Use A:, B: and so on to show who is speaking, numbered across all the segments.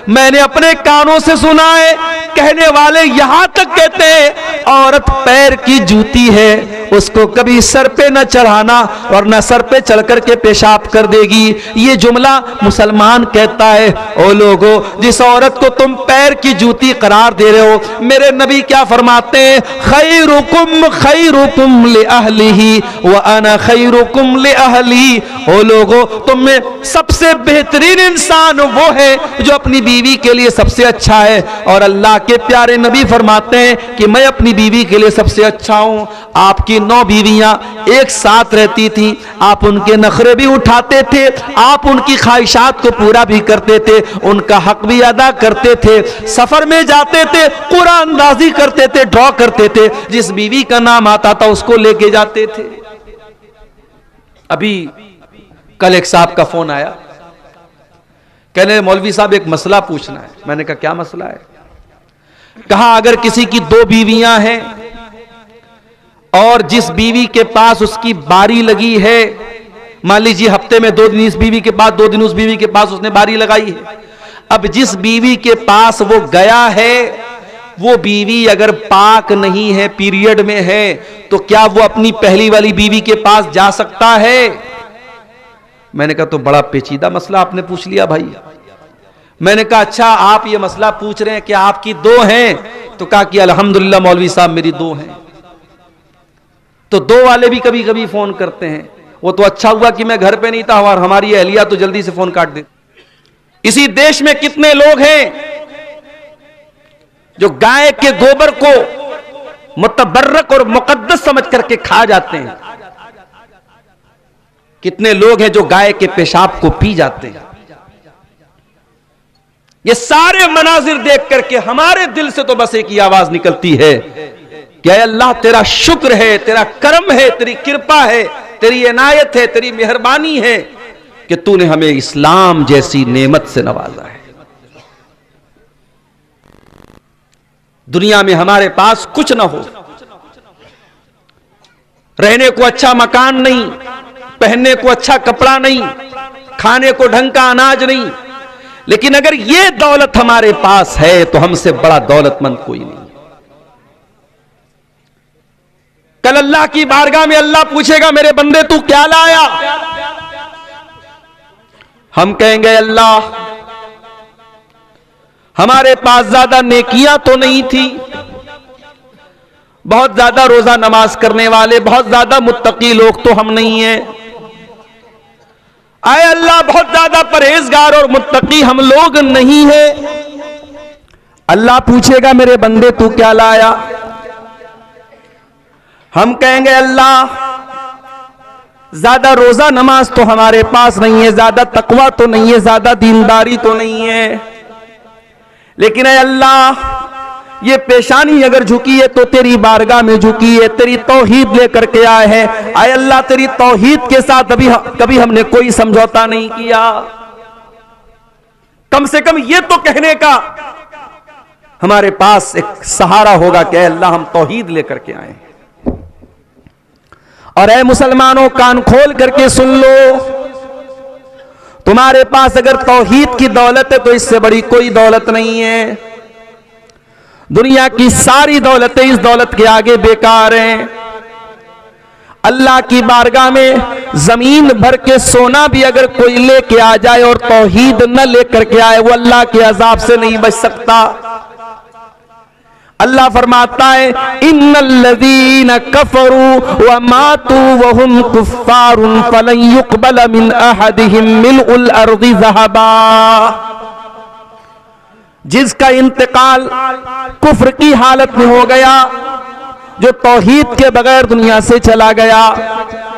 A: मैंने अपने कानों से सुना है, कहने वाले यहां तक कहते हैं औरत पैर की जूती है, उसको कभी सर पे न चढ़ाना और न सर पे चढ़ करके पेशाब कर देगी। ये जुमला मुसलमान कहता है। ओ लोगों, जिस औरत को तुम पैर की जूती करार दे रहे हो, मेरे नबी क्या फरमाते हैं? खैरुकुम li अहलिही व अना खैरुकुम li अहली। ओ लोगों, तुम में सबसे बेहतरीन इंसान वो है जो अपनी बीवी के लिए सबसे अच्छा है, और अल्लाह के प्यारे नबी फरमाते हैं कि मैं अपनी बीवी के लिए सबसे अच्छा हूं। आपकी 9 बीवियां एक साथ रहती थी, आप उनके नखरे भी उठाते थे, आप उनकी ख्वाहिशात को पूरा भी करते थे, उनका हक भी अदा करते थे, सफर में जाते थे कुरान अंदाजी करते थे, ड्रॉ करते थे, जिस बीवी का नाम आता था उसको लेके जाते थे। अभी कल एक साहब का फोन आया, कहने मौलवी साहब एक मसला पूछना है। मैंने कहा क्या मसला है? कहा अगर किसी की 2 बीवियां हैं और जिस बीवी के पास उसकी बारी लगी है, मान लीजिए हफ्ते में 2 दिन इस बीवी के पास, 2 दिन उस बीवी के पास उसने बारी लगाई है। अब जिस बीवी के पास वो गया है, वो बीवी अगर पाक नहीं है, पीरियड में है, तो क्या वो अपनी पहली वाली बीवी के पास जा सकता है? मैंने कहा तो बड़ा पेचीदा मसला आपने पूछ लिया भाई। मैंने कहा अच्छा आप ये मसला पूछ रहे हैं कि आपकी 2 हैं? तो कहा कि अल्हम्दुलिल्लाह मौलवी साहब मेरी 2 हैं। तो 2 वाले भी कभी कभी फोन करते हैं। वो तो अच्छा हुआ कि मैं घर पे नहीं था और हमारी अहलिया तो जल्दी से फोन काट दे। इसी देश में कितने लोग हैं जो गाय के गोबर को मुतबर्रक और मुकद्दस समझ करके खा जाते हैं? कितने लोग हैं जो गाय के पेशाब को पी जाते हैं? ये सारे मनाजिर देख करके हमारे दिल से तो बस एक ही आवाज निकलती है कि अल्लाह तेरा शुक्र है, तेरा करम है, तेरी कृपा है, तेरी इनायत है, तेरी मेहरबानी है कि तूने हमें इस्लाम जैसी नेमत से नवाजा है। दुनिया में हमारे पास कुछ ना हो, रहने को अच्छा मकान नहीं, पहनने को अच्छा कपड़ा नहीं, खाने को ढंग का अनाज नहीं, लेकिन अगर ये दौलत हमारे पास है तो हमसे बड़ा दौलतमंद कोई नहीं। कल अल्लाह की बारगाह में अल्लाह पूछेगा मेरे बंदे तू क्या लाया? हम कहेंगे अल्लाह हमारे पास ज्यादा नेकियां तो नहीं थी, बहुत ज्यादा रोजा नमाज करने वाले, बहुत ज्यादा मुत्तकी लोग तो हम नहीं हैं। आए अल्लाह बहुत ज्यादा परहेजगार और मुत्तकी हम लोग नहीं है। अल्लाह पूछेगा मेरे बंदे तू क्या लाया? हम कहेंगे अल्लाह ज्यादा रोजा नमाज तो हमारे पास नहीं है, ज्यादा तकवा तो नहीं है, ज्यादा दीनदारी तो नहीं है, लेकिन अल्लाह ये पेशानी अगर झुकी है तो तेरी बारगाह में झुकी है, तेरी तौहीद लेकर के आए हैं। आए अल्लाह तेरी तौहीद के साथ कभी हमने कोई समझौता नहीं किया। कम से कम ये तो कहने का हमारे पास एक सहारा होगा कि अल्लाह हम तौहीद लेकर के आए। और ऐ मुसलमानों कान खोल करके सुन लो, तुम्हारे पास अगर तौहीद की दौलत है तो इससे बड़ी कोई दौलत नहीं है। दुनिया की सारी दौलतें इस दौलत के आगे बेकार हैं। अल्लाह की बारगाह में जमीन भर के सोना भी अगर कोई लेके आ जाए और तौहीद न लेकर के आए, वो अल्लाह के अजाब से नहीं बच सकता। अल्लाह फरमाता है इन्नल्लज़ीना कफरू व मातू व हुम कुफ्फारुन फलन युक़बल मिन अहदिहिम मिलउल अर्ज़ि ज़हबा। जिसका इंतकाल कुफ्र की हालत में हो गया, जो तौहीद के बगैर दुनिया से चला गया,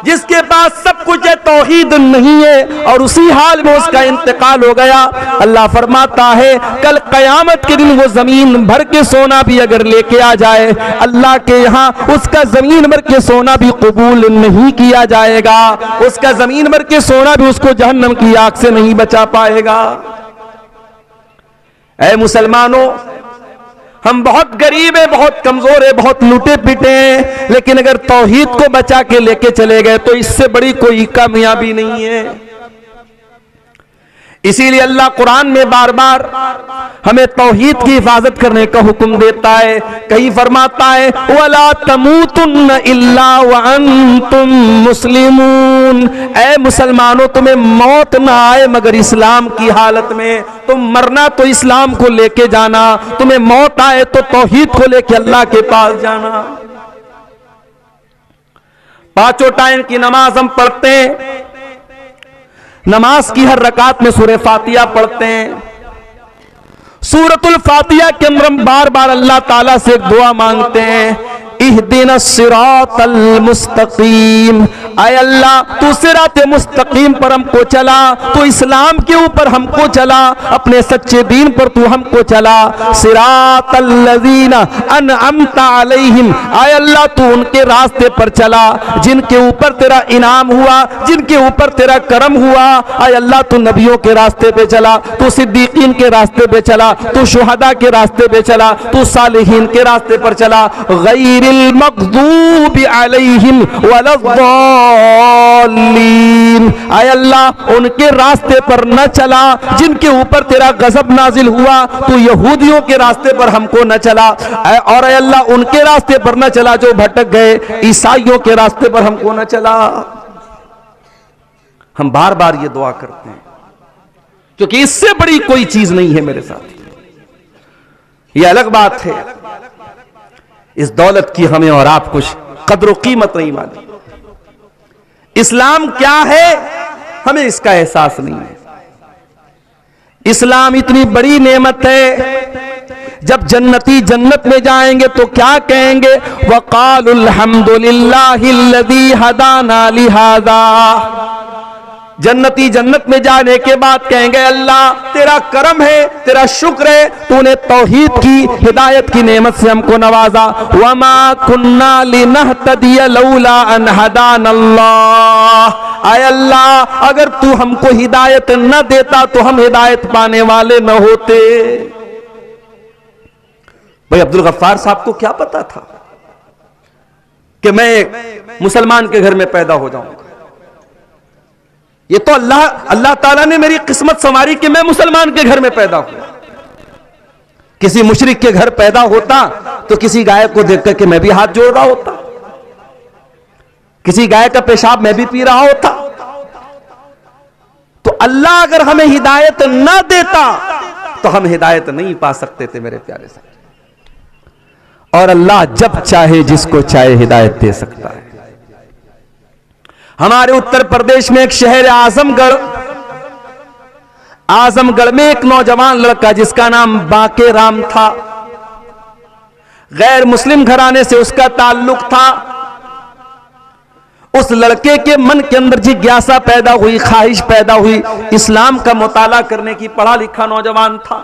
A: जिसके पास सब कुछ है तौहीद नहीं है और उसी हाल में उसका इंतकाल हो गया, अल्लाह फरमाता है कल कयामत के दिन वो जमीन भर के सोना भी अगर लेके आ जाए, अल्लाह के यहाँ उसका जमीन भर के सोना भी कबूल नहीं किया जाएगा। उसका जमीन भर के सोना भी उसको जहन्नम की आग से नहीं बचा पाएगा। ऐ मुसलमानों, हम बहुत गरीब हैं, बहुत कमजोर हैं, बहुत लूटे पीटे हैं, लेकिन अगर तौहीद को बचा के लेके चले गए तो इससे बड़ी कोई कामयाबी नहीं है। इसीलिए अल्लाह कुरान में बार बार हमें तौहीद की हिफाजत करने का हुक्म देता है। कहीं फरमाता है वला तमूतुन्न इल्ला व अंतुम मुस्लिमून, ऐ मुसलमानों तुम्हें मौत ना आए मगर इस्लाम की हालत में। तुम मरना तो इस्लाम को लेके जाना, तुम्हें मौत आए तो तौहीद को लेके अल्लाह के पास जाना। पांचों टाइम की नमाज हम पढ़ते हैं, नमाज की हर रकात में सूरह फातिहा पढ़ते हैं। सूरतुल फातिहा के अंदर हम बार बार अल्लाह ताला से एक दुआ मांगते हैं, इहदिनस सिरातल मुस्तकीम, आय अल्लाह तू सिरात मुस्तकीम पर हमको चला, तू इस्लाम के ऊपर हमको चला, अपने सच्चे दीन पर तू हमको चला। सिरातल लज़ीना अनअमता अलैहिम, आय अल्लाह तू उनके रास्ते पर चला जिनके ऊपर तेरा इनाम हुआ, जिनके ऊपर तेरा करम हुआ। आय अल्लाह तू नबियों के रास्ते पे चला, तू सिद्दीकीन के रास्ते पे चला, तू शुहदा के रास्ते पे चला, तू सालिहीन के रास्ते पर चला। गैरिल मग़ज़ूबि अलैहिम वलद्दाल्लीन, आय अल्लाह उनके रास्ते पर न चला जिनके ऊपर तेरा गजब नाजिल हुआ, तू यहूदियों के रास्ते पर हमको न चला, और आय अल्लाह उनके रास्ते पर न चला जो भटक गए, ईसाइयों के रास्ते पर हमको न चला। हम बार बार ये दुआ करते हैं क्योंकि इससे बड़ी कोई चीज नहीं है मेरे साथ। ये अलग बात है, इस दौलत की हमें और आप कुछ कद्र कीमत नहीं मालूम। इस्लाम क्या है हमें इसका एहसास नहीं है। इस्लाम इतनी बड़ी नेमत है, जब जन्नती जन्नत में जाएंगे तो क्या कहेंगे, वक़ालुल हम्दुलिल्लाहिल्लज़ी हदाना लिहाज़ा। जन्नती जन्नत में जाने के बाद कहेंगे अल्लाह तेरा करम है, तेरा शुक्र है, तूने तौहीद की हिदायत की नेमत से हमको नवाजा। वमा कुन्ना लिनहतदिय लौला अन हदानल्लाह, आय अल्लाह अगर तू हमको हिदायत न देता तो हम हिदायत पाने वाले न होते। भाई अब्दुल गफ्फार साहब को क्या पता था कि मैं मुसलमान के घर में पैदा हो जाऊंगा। ये तो अल्लाह ताला ने मेरी किस्मत संवारी कि मैं मुसलमान के घर में पैदा हुआ। किसी मुशरिक के घर पैदा होता तो किसी गाय को देख करके मैं भी हाथ जोड़ रहा होता, किसी गाय का पेशाब मैं भी पी रहा होता। तो अल्लाह अगर हमें हिदायत ना देता तो हम हिदायत नहीं पा सकते थे मेरे प्यारे साहब। और अल्लाह जब चाहे जिसको चाहे हिदायत दे सकता है। हमारे उत्तर प्रदेश में एक शहर है आजमगढ़, आजमगढ़ में एक नौजवान लड़का जिसका नाम बाके राम था, गैर मुस्लिम घराने से उसका ताल्लुक था। उस लड़के के मन के अंदर जिज्ञासा पैदा हुई, ख्वाहिश पैदा हुई, इस्लाम का मुताला करने की। पढ़ा लिखा नौजवान था,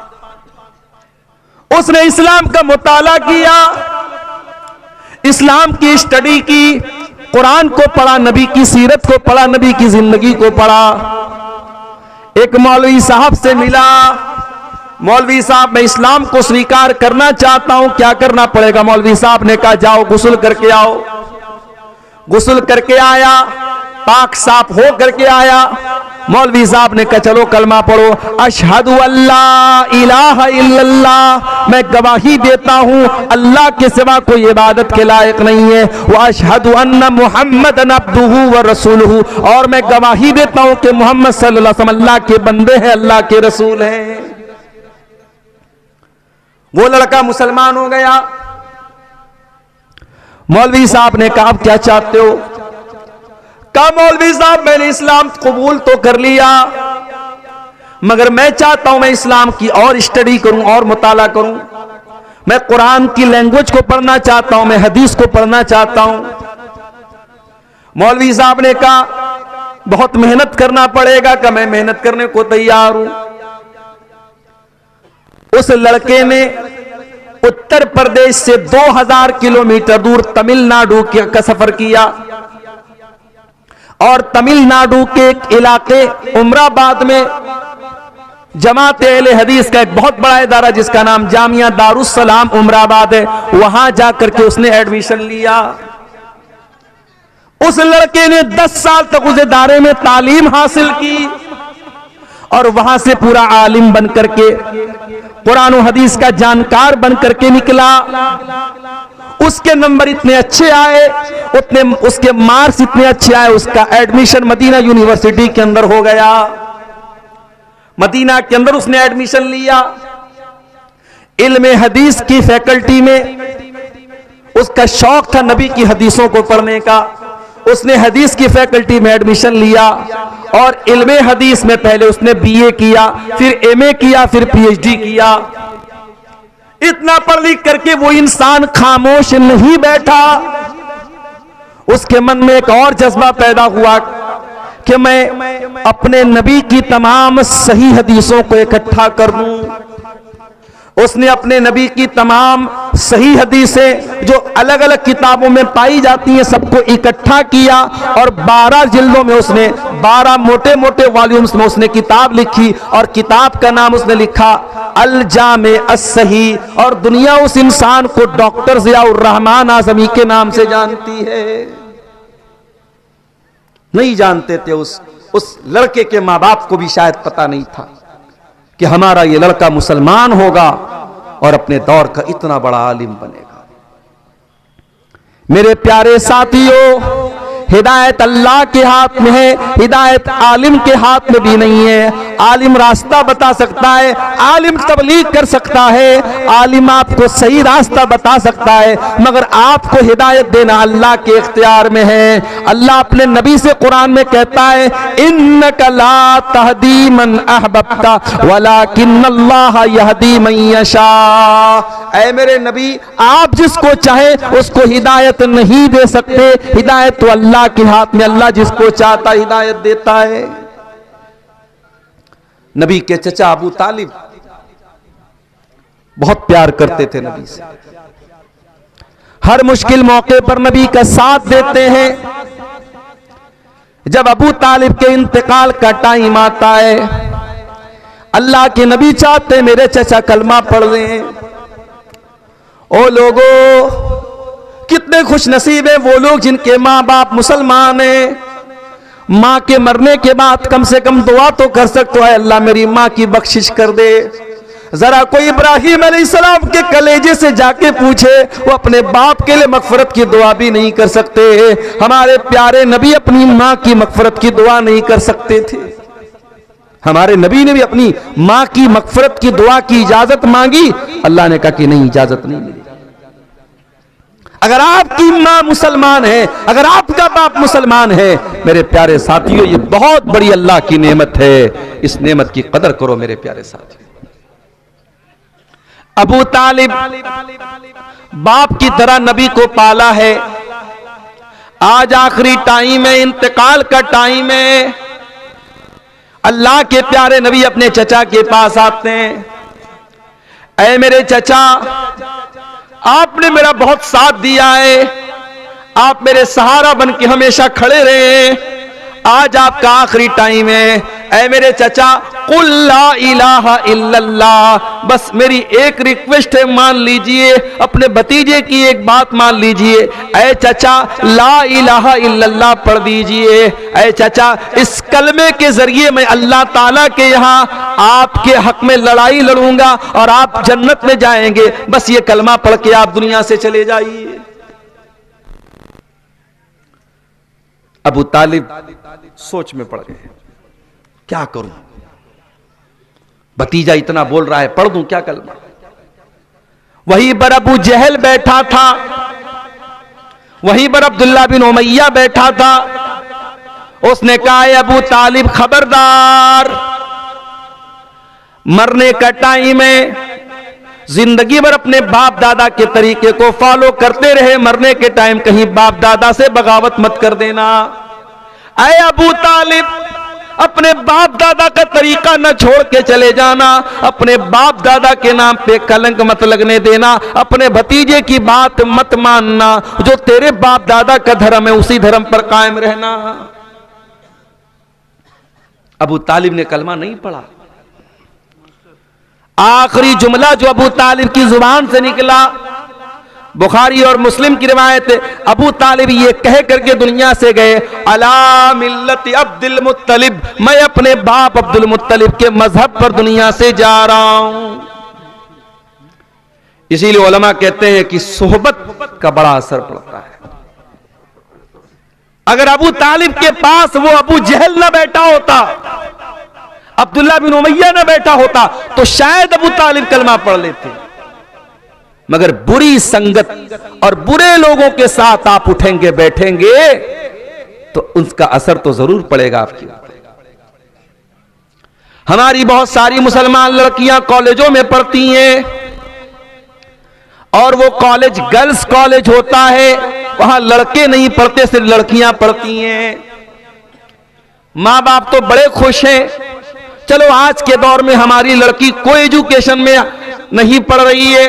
A: उसने इस्लाम का मुताला किया, इस्लाम की स्टडी की, कुरान को पढ़ा, नबी की सीरत को पढ़ा, नबी की जिंदगी को पढ़ा। एक मौलवी साहब से मिला, मौलवी साहब मैं इस्लाम को स्वीकार करना चाहता हूं, क्या करना पड़ेगा? मौलवी साहब ने कहा जाओ गुस्ल करके आओ। गुस्ल करके आया, पाक साफ हो करके आया। मौलवी साहब ने कहा चलो कलमा पढ़ो, अशहदु अल्ला इलाहा इल्लल्लाह, मैं गवाही देता हूं अल्लाह के सिवा कोई इबादत के लायक नहीं है, व अशहदु अन्ना मुहम्मदन अब्दुहु व रसूलुहु, और मैं गवाही देता हूं कि मोहम्मद सल्लल्लाहु अलैहि वसल्लम अल्लाह के बंदे हैं, अल्लाह के रसूल हैं। वो लड़का मुसलमान हो गया। मौलवी साहब ने कहा आप क्या चाहते हो? कहा मौलवी साहब मैंने इस्लाम कबूल तो कर लिया, मगर मैं चाहता हूं मैं इस्लाम की और स्टडी करूं और मुताला करूं। मैं कुरान की लैंग्वेज को पढ़ना चाहता हूं, मैं हदीस को पढ़ना चाहता हूं। मौलवी साहब ने कहा बहुत मेहनत करना पड़ेगा। कि मैं मेहनत करने को तैयार हूं। उस लड़के ने उत्तर प्रदेश से 2000 किलोमीटर दूर तमिलनाडु का सफर किया, और तमिलनाडु के एक इलाके उमराबाद में जमात अहले हदीस का एक बहुत बड़ा इदारा जिसका नाम जामिया दारुस्सलाम उमराबाद है, वहां जाकर के उसने एडमिशन लिया। उस लड़के ने 10 साल तक उस इदारे में तालीम हासिल की, और वहां से पूरा आलिम बन करके, कुरान और हदीस का जानकार बन करके निकला। उसके नंबर इतने अच्छे आए, उतने उसके मार्क्स इतने अच्छे आए, उसका एडमिशन मदीना यूनिवर्सिटी के अंदर हो गया। मदीना के अंदर उसने एडमिशन लिया। इल्म हदीस की फैकल्टी में उसका शौक था नबी की हदीसों को पढ़ने का। उसने हदीस की फैकल्टी में एडमिशन लिया और इल्मे हदीस में पहले उसने बीए किया, फिर एमए किया, फिर पीएचडी किया। इतना पढ़ लिख करके वो इंसान खामोश नहीं बैठा। उसके मन में एक और जज्बा पैदा हुआ कि मैं अपने नबी की तमाम सही हदीसों को इकट्ठा कर दूं। उसने अपने नबी की तमाम सही हदीसें जो अलग अलग किताबों में पाई जाती हैं सबको इकट्ठा किया और 12 जिल्दों में उसने 12 मोटे मोटे वॉल्यूम्स में उसने किताब लिखी और किताब का नाम उसने लिखा अल जामे अस्सही। और दुनिया उस इंसान को डॉक्टर ज़ियाउर रहमान आज़मी के नाम से जानती है। नहीं जानते थे, उस लड़के के माँ बाप को भी शायद पता नहीं था कि हमारा ये लड़का मुसलमान होगा और अपने दौर का इतना बड़ा आलिम बनेगा। मेरे प्यारे साथियों, हिदायत अल्लाह के हाथ में है, हिदायत आलिम के हाथ में भी नहीं है। आलिम रास्ता बता सकता है, आलिम तबलीग कर सकता है, आलिम आपको सही रास्ता बता सकता है, मगर आपको हिदायत देना अल्लाह के इख्तियार में है। अल्लाह अपने नबी से कुरान में कहता है इन्नका ला तहदी मन अहबब्ता वलाकिन्नल्लाह यहदी मन यशा। ऐ मेरे नबी, आप जिसको चाहे उसको हिदायत नहीं दे सकते, हिदायत तो अल्लाह के हाथ में, अल्लाह जिसको चाहता हिदायत देता है। नबी के चचा अबू तालिब बहुत प्यार करते थे नबी से, हर मुश्किल मौके पर नबी का साथ देते हैं। जब अबू तालिब के इंतकाल का टाइम आता है, अल्लाह के नबी चाहते मेरे चचा कलमा पढ़ लें। ओ लोगों, कितने खुश नसीब है वो लोग जिनके माँ बाप मुसलमान हैं। माँ के मरने के बाद कम से कम दुआ तो कर सकते हो, अल्लाह मेरी माँ की बख्शिश कर दे। जरा कोई इब्राहिम अलैहिस्सलाम के कलेजे से जाके पूछे, वो अपने बाप के लिए मगफरत की दुआ भी नहीं कर सकते। हमारे प्यारे नबी अपनी माँ की मगफरत की दुआ नहीं कर सकते थे। हमारे नबी ने भी अपनी माँ की मगफरत की दुआ की इजाजत मांगी, अल्लाह ने कहा कि नहीं, इजाजत नहीं मिली। अगर आपकी माँ मुसलमान है, अगर आपका बाप मुसलमान है, मेरे प्यारे साथियों, ये बहुत बड़ी अल्लाह की नेमत है। इस नेमत की कदर करो मेरे प्यारे साथियों। अबू तालिब बाप की तरह नबी को पाला है। आज आखिरी टाइम है, इंतकाल का टाइम है। अल्लाह के प्यारे नबी अपने चचा के पास आते हैं। ऐ मेरे चचा, आपने मेरा बहुत साथ दिया है, आप मेरे सहारा बन के हमेशा खड़े रहे। आज आपका आखिरी टाइम है। ऐ मेरे चचा, कुल ला इलाहा इल्लल्लाह, बस मेरी एक रिक्वेस्ट है, मान लीजिए। अपने भतीजे की एक बात मान लीजिए। ऐ चचा, ला इलाहा इल्लल्लाह पढ़ दीजिए। ऐ चचा, इस कलमे के जरिए मैं अल्लाह ताला के यहाँ आपके हक में लड़ाई लड़ूंगा और आप जन्नत में जाएंगे। बस ये कलमा पढ़ के आप दुनिया से चले जाइए। अबू तालिब सोच में पड़ गए, क्या करूं, भतीजा इतना बोल रहा है, पढ़ दूं क्या कलमा। वहीं पर अबू जहल बैठा था, वहीं पर अब्दुल्ला बिन उमैया बैठा था। उसने कहा, अबू तालिब खबरदार, मरने का टाइम है, जिंदगी भर अपने बाप दादा के तरीके को फॉलो करते रहे, मरने के टाइम कहीं बाप दादा से बगावत मत कर देना। ऐ अबू तालिब, अपने बाप दादा का तरीका न छोड़ के चले जाना, अपने बाप दादा के नाम पे कलंक मत लगने देना, अपने भतीजे की बात मत मानना, जो तेरे बाप दादा का धर्म है उसी धर्म पर कायम रहना। अबू तालिब ने कलमा नहीं पढ़ा। आखिरी जुमला जो अबू तालिब की जुबान से निकला, बुखारी और मुस्लिम की रिवायत है, अबू तालिब ये कह करके दुनिया से गए, अला मिल्लत अब्दुल मुत्तलिब, मैं अपने बाप अब्दुल मुत्तलिब के मजहब पर दुनिया से जा रहा हूं। इसीलिए उलमा कहते हैं कि सोहबत का बड़ा असर पड़ता है। अगर अबू तालिब के पास वो अबू जहल ना बैठा होता, अब्दुल्ला बिन उमैया ना बैठा होता, तो शायद अबू तालिब कलमा पढ़ लेते। मगर बुरी संगत और बुरे लोगों के साथ आप उठेंगे बैठेंगे तो उसका असर तो जरूर पड़ेगा आपकी। हमारी बहुत सारी मुसलमान लड़कियां कॉलेजों में पढ़ती हैं और वो कॉलेज गर्ल्स कॉलेज होता है, वहां लड़के नहीं पढ़ते, सिर्फ लड़कियां पढ़ती हैं। मां बाप तो बड़े खुश हैं, चलो आज के दौर में हमारी लड़की कोई एजुकेशन में नहीं पढ़ रही है,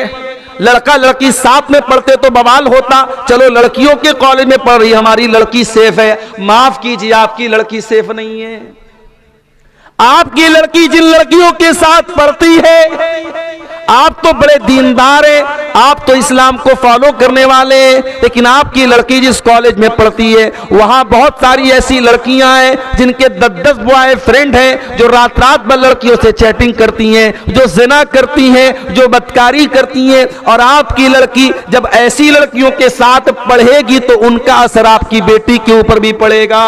A: लड़का लड़की साथ में पढ़ते तो बवाल होता, चलो लड़कियों के कॉलेज में पढ़ रही है, हमारी लड़की सेफ है। माफ कीजिए, आपकी लड़की सेफ नहीं है। आपकी लड़की जिन लड़कियों के साथ पढ़ती है, आप तो बड़े दीनदार हैं, आप तो इस्लाम को फॉलो करने वाले हैं, लेकिन आपकी लड़की जिस कॉलेज में पढ़ती है वहां बहुत सारी ऐसी लड़कियां हैं जिनके 10-10 बॉय फ्रेंड हैं, जो रात रात भर लड़कियों से चैटिंग करती हैं, जो जिना करती हैं, जो बदकारी करती हैं। और आपकी लड़की जब ऐसी लड़कियों के साथ पढ़ेगी तो उनका असर आपकी बेटी के ऊपर भी पड़ेगा।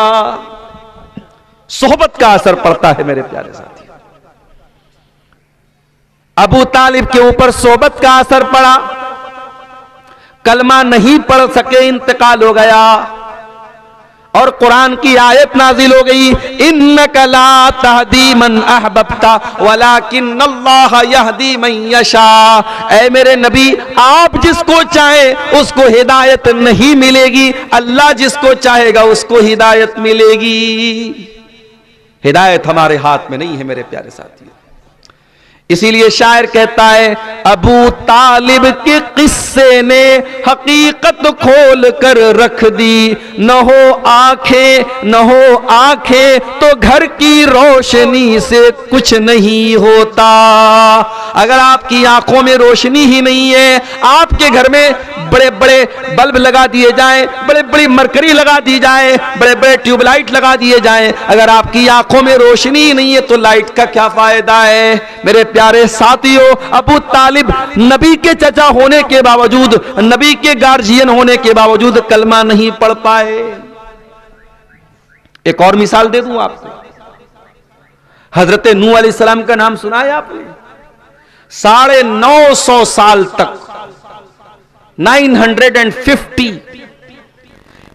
A: सोहबत का असर पड़ता है मेरे प्यारे साथी। अबू तालिब के ऊपर सोहबत का असर पड़ा, कलमा नहीं पढ़ सके, इंतकाल हो गया और कुरान की आयत नाजिल हो गई, इन्नका ला तहदी मन अहबब्ता वलाकिन्नल्लाह यहदी मन यशा। ऐ मेरे नबी, आप जिसको चाहे उसको हिदायत नहीं मिलेगी, अल्लाह जिसको चाहेगा उसको हिदायत मिलेगी। हिदायत हमारे हाथ में नहीं है मेरे प्यारे साथियों। इसीलिए शायर कहता है, अबू तालिब के किस्से ने हकीकत खोल कर रख दी, न हो आंखें तो घर की रोशनी से कुछ नहीं होता। अगर आपकी आंखों में रोशनी ही नहीं है, आपके घर में बड़े बड़े बल्ब लगा दिए जाएं, बड़े बड़ी मरकरी लगा दी जाए, बड़े बड़े ट्यूबलाइट लगा दिए जाएं, अगर आपकी आंखों में रोशनी ही नहीं है तो लाइट का क्या फायदा है। मेरे प्यारे साथियों, अबू तालिब नबी के चचा होने के बावजूद, नबी के गार्जियन होने के बावजूद कलमा नहीं पढ़ पाए। एक और मिसाल दे दूं आपको, हजरत नूह अलैहिस्सलाम का नाम सुना है आपने? 950 साल तक 950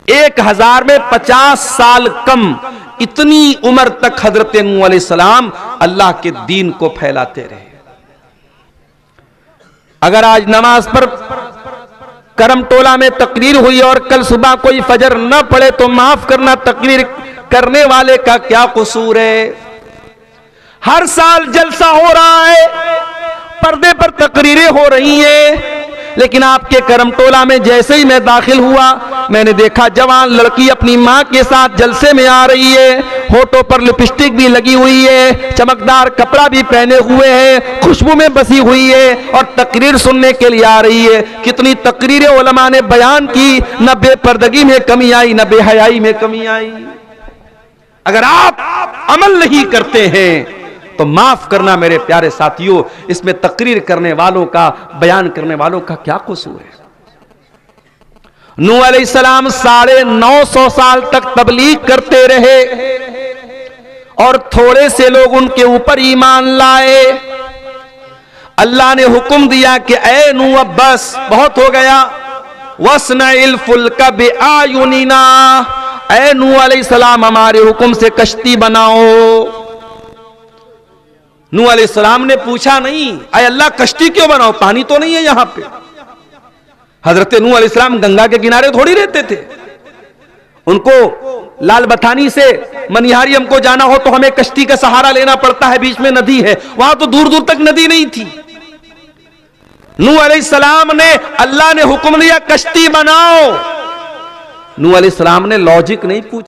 A: 1000 में 50 साल कम, इतनी उम्र तक हजरत नूह अलैहिस्सलाम अल्लाह के दीन को फैलाते रहे। अगर आज नमाज पर करम टोला में तकरीर हुई और कल सुबह कोई फजर न पड़े तो माफ करना, तकरीर करने वाले का क्या कसूर है? हर साल जलसा हो रहा है, पर्दे पर तकरीरें हो रही हैं, लेकिन आपके करम टोला में जैसे ही मैं दाखिल हुआ, मैंने देखा जवान लड़की अपनी मां के साथ जलसे में आ रही है, होठों पर लिपस्टिक भी लगी हुई है, चमकदार कपड़ा भी पहने हुए है, खुशबू में बसी हुई है और तकरीर सुनने के लिए आ रही है। कितनी तकरीरें उलमा ने बयान की, न बेपर्दगी में कमी आई, न बेहयाई में कमी आई। अगर आप अमल नहीं करते हैं तो माफ करना मेरे प्यारे साथियों, इसमें तकरीर करने वालों का, बयान करने वालों का क्या कसूर है? नूह अलैहिस्सलाम 950 साल तक तबलीग करते रहे और थोड़े से लोग उनके ऊपर ईमान लाए। अल्लाह ने हुक्म दिया कि ऐ नूह, अब बस बहुत हो गया, वस्नइल फुल्का बिआयुनिना, ऐ नूह अलैहिस्सलाम हमारे हुक्म से कश्ती बनाओ। नूह अलैहिस्सलाम ने पूछा नहीं, अरे अल्लाह कश्ती क्यों बनाओ, पानी तो नहीं है यहां पे। हजरत नूह अलैहिस्सलाम गंगा के किनारे थोड़ी रहते थे, उनको लाल बथानी से मनिहारियम को जाना हो तो हमें कश्ती का सहारा लेना पड़ता है, बीच में नदी है, वहां तो दूर दूर तक नदी नहीं थी। नूह अलैहिस्सलाम ने, अल्लाह ने हुक्म दिया कश्ती बनाओ, नूह अलैहिस्सलाम ने लॉजिक नहीं पूछा।